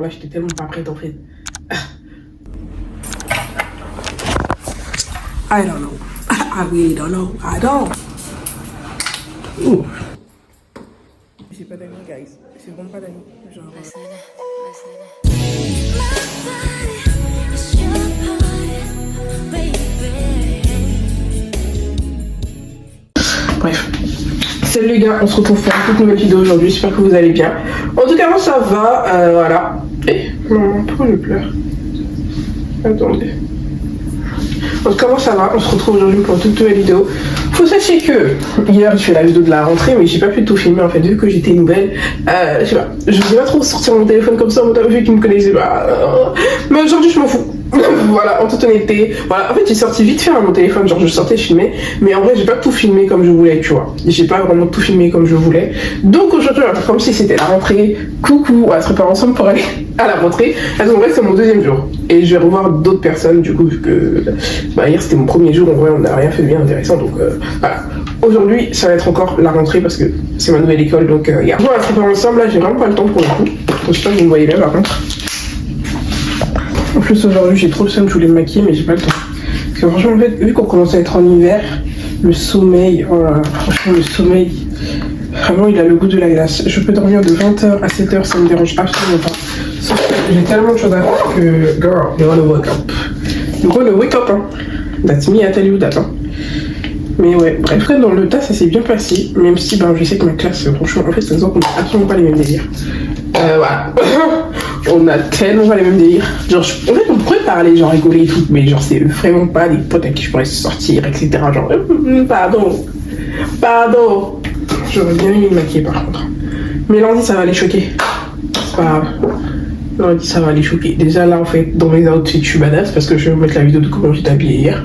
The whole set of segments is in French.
là, j'étais tellement pas prête en fait. I don't know. I really don't know. I don't. Ouh. J'ai pas d'amis, guys. C'est vraiment pas d'amis. Genre. Bref. Salut les gars, on se retrouve pour une toute nouvelle vidéo aujourd'hui. J'espère que vous allez bien. En tout cas, moi ça va. Voilà. Eh, non, pourquoi je pleure? Attendez. En tout cas, moi ça va. On se retrouve aujourd'hui pour une toute nouvelle vidéo. Faut sachez que hier je fais la vidéo de la rentrée, mais j'ai pas pu tout filmer en fait, vu que j'étais nouvelle. Je sais pas, je voulais pas trop sortir mon téléphone comme ça, vu qu'ils me connaissaient pas. Mais aujourd'hui je m'en fous. Voilà, en toute honnêteté. Voilà, en fait j'ai sorti vite fait mon téléphone, genre je sortais, je filmais, mais en vrai j'ai pas tout filmé comme je voulais, tu vois. J'ai pas vraiment tout filmé comme je voulais. Donc aujourd'hui, comme si c'était la rentrée, coucou, on va se préparer ensemble pour aller à la rentrée. En vrai c'est mon deuxième jour. Et je vais revoir d'autres personnes, du coup, vu que hier c'était mon premier jour, en vrai on n'a rien fait de bien intéressant, donc voilà. Aujourd'hui ça va être encore la rentrée parce que c'est ma nouvelle école, donc on va se préparer ensemble. Là j'ai vraiment pas le temps pour le coup. Donc, je sais pas si vous me voyez bien par contre. En plus aujourd'hui j'ai trop le seum, je voulais me maquiller mais j'ai pas le temps. Parce que franchement en fait, vu qu'on commence à être en hiver, le sommeil, oh là là, franchement le sommeil, vraiment il a le goût de la glace. Je peux dormir de 20h à 7h, ça me dérange absolument pas. Sauf que j'ai tellement de choses à faire que, girl, you wanna wake up. You wanna wake up, hein. That's me, I tell you that, hein. Mais ouais, bref, dans le tas ça s'est bien passé, même si je sais que ma classe, franchement, en fait, ça se voit qu'on n'a absolument pas les mêmes délires. Voilà. On a tellement pas les mêmes délires. Genre, en fait, on pourrait parler, genre rigoler et tout, mais genre, c'est vraiment pas des potes avec qui je pourrais sortir, etc. Genre, pardon. J'aurais bien aimé me maquiller par contre. Mais lundi, ça va les choquer. C'est pas grave. Lundi, ça va les choquer. Déjà, là, en fait, dans mes outfits, je suis badass parce que je vais vous mettre la vidéo de comment j'étais habillée hier.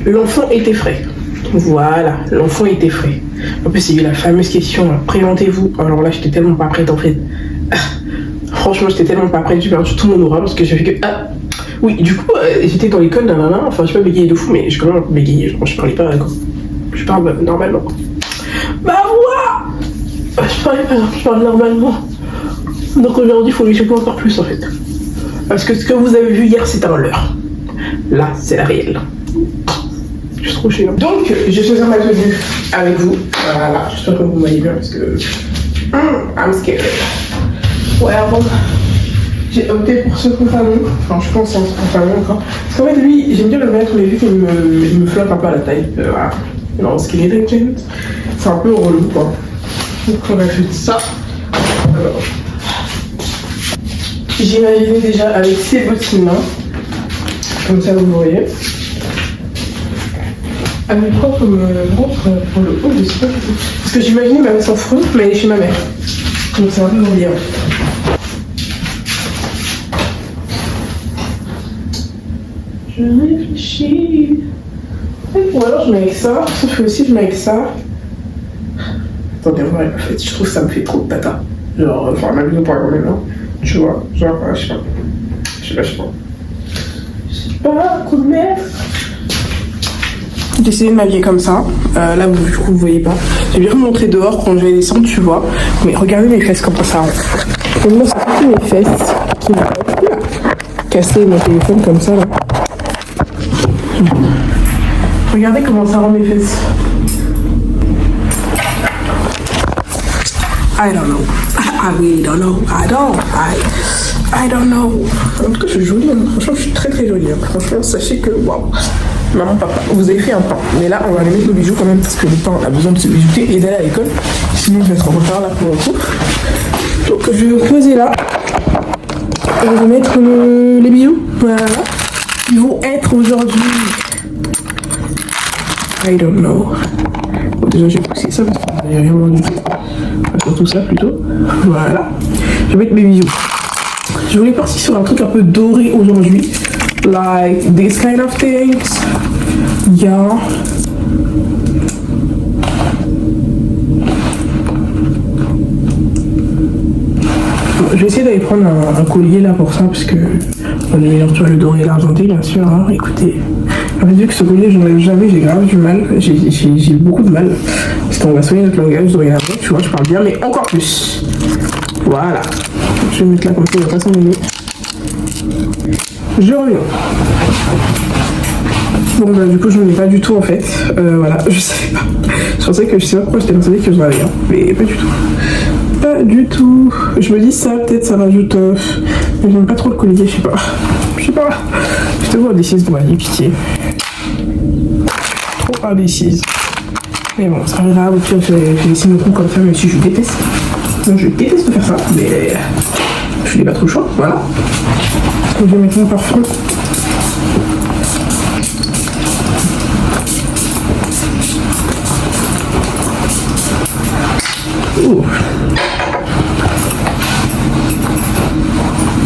L'enfant était frais. Voilà, l'enfant était frais. En plus, il y a eu la fameuse question, présentez-vous. Alors là, j'étais tellement pas prête en fait. Franchement, j'étais tellement pas prête, j'ai perdu tout mon aura parce que j'ai fait que. Oui, du coup, j'étais dans l'école d'un nanan, enfin, je sais pas bégayer de fou, mais j'ai quand même bégayé, genre, je parlais pas quoi. Je parle normalement. Bah, ouais. Je parle normalement. Donc aujourd'hui, il faut lui choquer encore plus en fait. Parce que ce que vous avez vu hier, c'était un leurre. Là, c'est la réelle. Je suis trop chiant. Donc, j'ai choisi ma tenue avec vous. Voilà, j'espère que vous voyez bien parce que. I'm scared. Ouais, bon. J'ai opté pour ce pantalon. Enfin, je pense que c'est un pantalon encore. Parce qu'en fait, lui, j'aime bien le mettre, mais vu qu'il me flotte un peu à la taille. Voilà. Non, ce qu'il est legend. C'est un peu relou, quoi. Donc, on va faire ça. Alors. J'imaginais déjà avec ces bottines-là. Comme ça, vous voyez. Avec quoi comme montre pour le haut, je sais pas du tout. Parce que j'imaginais ma mère sans front, mais elle est chez ma mère. Donc c'est un peu mon lien. Je réfléchis. Ou alors je mets avec ça, sauf que aussi je mets avec ça. Attendez, ouais, en fait, je trouve que ça me fait trop de tata. Genre, enfin, ma vidéo pas quand même, hein. Tu vois, genre, je sais pas. Je sais pas quoi mettre. J'ai essayé de m'habiller comme ça. Là, vous voyez pas. J'ai bien montré dehors quand je vais descendre, tu vois. Mais regardez mes fesses comme ça. Et moi, c'est plutôt mes fesses qui m'ont cassé mon téléphone comme ça, là. Regardez comment ça rend mes fesses. I don't know. I really don't know. I don't know. En tout cas, je suis jolie. Hein. Franchement, je suis très très jolie. Hein. Franchement, sachez que, waouh. Maman, papa, vous avez fait un pain. Mais là, on va aller mettre le bijou quand même parce que le pain a besoin de se bijouter et d'aller à l'école. Sinon, je vais être en retard là pour le coup. Donc, je vais vous poser là. Et je vais mettre les bijoux. Voilà. Ils vont être aujourd'hui. I don't know. Bon, déjà, j'ai poussé ça parce qu'il n'y a rien vendu. Surtout ça plutôt. Voilà. Je vais mettre mes bijoux. Je voulais partir sur un truc un peu doré aujourd'hui. Like this kind of things. Yeah. Je vais essayer d'aller prendre un collier là pour ça parce que on est meilleur sur le doré et l'argenté bien sûr. Hein. Écoutez, en fait vu que ce collier je n'enlève jamais, j'ai grave du mal. J'ai beaucoup de mal parce qu'on va soigner notre langage dorénavant. Tu vois, je parle bien mais encore plus. Voilà. Je vais mettre là comme ça, il va pas s'ennuyer. Je reviens. Bon bah du coup je n'en ai pas du tout en fait. Voilà, je savais pas. Je pensais que je sais pas pourquoi j'étais persuadée que je l'avais, hein. Mais pas du tout. Pas du tout. Je me dis ça, peut-être ça rajoute. Mais j'aime pas trop le collier, je sais pas. Je sais pas. Je te vois indécise, moi, pitié. Trop indécise. Mais bon, c'est pas grave, au pire je laisse mon coup comme ça, même si je déteste. Non, je déteste faire ça, mais je n'ai pas trop le choix, voilà. Je vais mettre mon parfum. Ouh.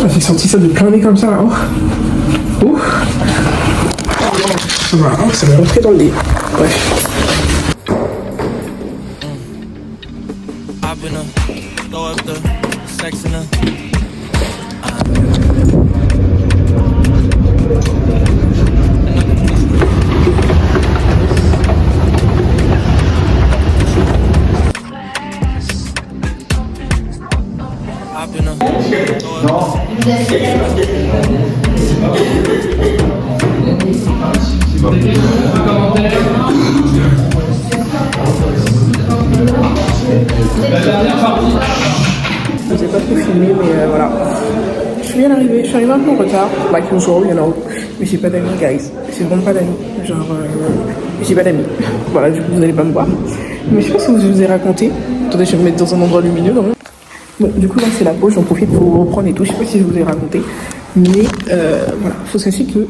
Ah, j'ai senti ça de plein nez comme ça, là. Oh. Ouh. Ça va, oh, ça va rentrer dans le nez. Bref. J'ai pas trop filmé, mais voilà. Je viens d'arriver, je suis arrivée un peu en retard, like usual, you know. Mais j'ai pas d'amis, guys. J'ai vraiment pas d'amis. Genre, j'ai pas d'amis. Voilà, du coup, vous allez pas me voir. Mais je sais pas si je vous ai raconté. Attendez, je vais me mettre dans un endroit lumineux, non? Bon, du coup, là, c'est la pause, j'en profite pour reprendre et tout. Je sais pas si je vous ai raconté. Mais voilà, faut savoir que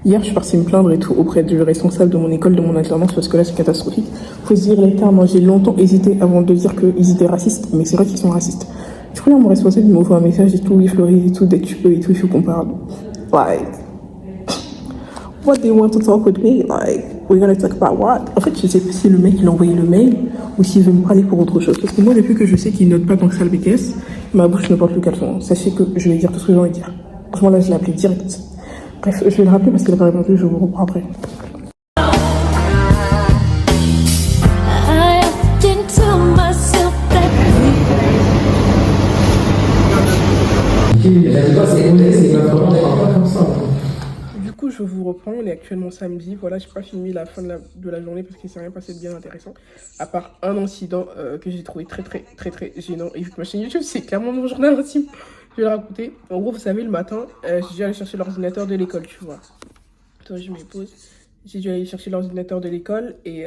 hier, je suis partie me plaindre et tout auprès du responsable de mon école, de mon alternance, parce que là, c'est catastrophique. Faut se dire, les termes, moi, j'ai longtemps hésité avant de dire qu'ils étaient racistes, mais c'est vrai qu'ils sont racistes. Du coup, là, mon responsable, il m'envoie un message et tout, oui, Florie, et tout, dès que tu peux et tout, il faut qu'on parle. Like, what do you want to talk with me? Like, we're gonna talk about what? En fait, je sais pas si le mec, il a envoyé le mail ou s'il veut me parler pour autre chose. Parce que moi, depuis que je sais qu'il note pas tant que ça le BTS, ma bouche ne porte le caleçon. Sachez que je vais dire tout ce que j'ai envie de dire. Franchement, là, je l'ai appelé direct. Bref, je vais le rappeler parce qu'il a pas répondu, je vous reprends après. Du coup, je vous reprends, on est actuellement samedi. Voilà, je n'ai pas filmé la fin de la journée parce qu'il ne s'est rien passé de bien intéressant. À part un incident que j'ai trouvé très gênant. Et vu que ma chaîne YouTube, c'est clairement mon journal intime, je vais le raconter. En gros, vous savez, le matin, j'ai dû aller chercher l'ordinateur de l'école, tu vois. Attends, je me pose. J'ai dû aller chercher l'ordinateur de l'école et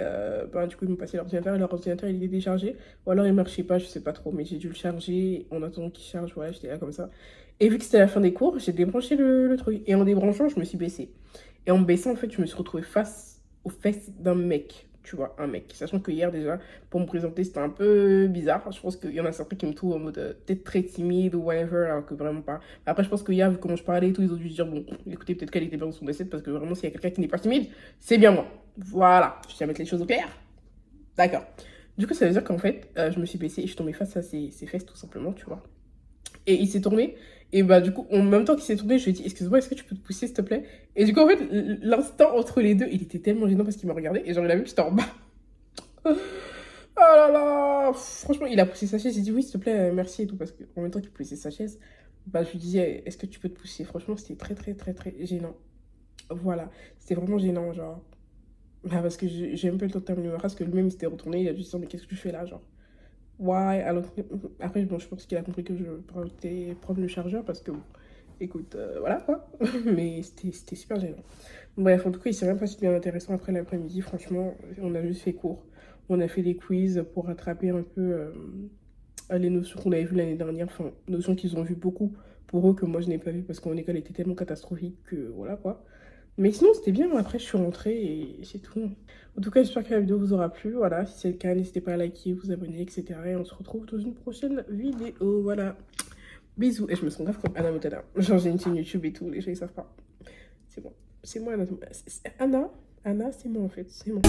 du coup ils m'ont passé l'ordinateur et leur ordinateur il était déchargé ou alors il marchait pas, je sais pas trop, mais j'ai dû le charger en attendant qu'il charge, voilà, j'étais là comme ça. Et vu que c'était la fin des cours, j'ai débranché le truc et en débranchant je me suis baissée. Et en me baissant en fait je me suis retrouvée face aux fesses d'un mec, tu vois, un mec. Sachant que hier déjà pour me présenter c'était un peu bizarre, je pense qu'il y en a certains qui me trouvent en mode peut-être très timide ou whatever alors que vraiment pas. Après je pense que hier vu comment je parlais et tout, ils ont dû se dire bon écoutez peut-être qu'elle était bien dans son décès parce que vraiment s'il y a quelqu'un qui n'est pas timide, c'est bien moi. Voilà, je tiens à mettre les choses au clair. D'accord. Du coup ça veut dire qu'en fait je me suis baissée et je suis tombée face à ses fesses tout simplement, tu vois. Et il s'est tourné. Et bah du coup, en même temps qu'il s'est tourné, je lui ai dit, excuse-moi, est-ce que tu peux te pousser s'il te plaît? Et du coup, en fait, l'instant entre les deux, il était tellement gênant parce qu'il m'a regardé. Et genre, il a vu que j'étais en bas. Oh là là. Franchement, il a poussé sa chaise. J'ai dit, oui, s'il te plaît, merci et tout. Parce qu'en même temps qu'il poussait sa chaise, bah je lui disais, est-ce que tu peux te pousser? Franchement, c'était très gênant. Voilà. C'était vraiment gênant, genre. Bah parce que j'ai un peu le temps de terminer ma phrase, que lui-même il s'était retourné. Il a juste dit, mais qu'est-ce que tu fais là, genre? Ouais, alors après, bon, je pense qu'il a compris que je partais prendre le chargeur parce que, bon, écoute, voilà quoi. Mais c'était super gênant. Bref, en tout cas, il s'est rien passé de bien intéressant après l'après-midi. Franchement, on a juste fait cours. On a fait des quiz pour rattraper un peu les notions qu'on avait vues l'année dernière. Enfin, notions qu'ils ont vues beaucoup pour eux que moi je n'ai pas vues parce que mon école était tellement catastrophique que voilà quoi. Mais sinon, c'était bien. Après, je suis rentrée et c'est tout. En tout cas, j'espère que la vidéo vous aura plu. Voilà, si c'est le cas, n'hésitez pas à liker, vous abonner, etc. Et on se retrouve dans une prochaine vidéo. Voilà. Bisous. Et je me sens grave comme Anna Montana. Genre, j'ai une chaîne YouTube et tout. Les gens, ils savent pas. C'est bon. C'est moi, Anna. Anna, c'est moi, en fait. C'est moi.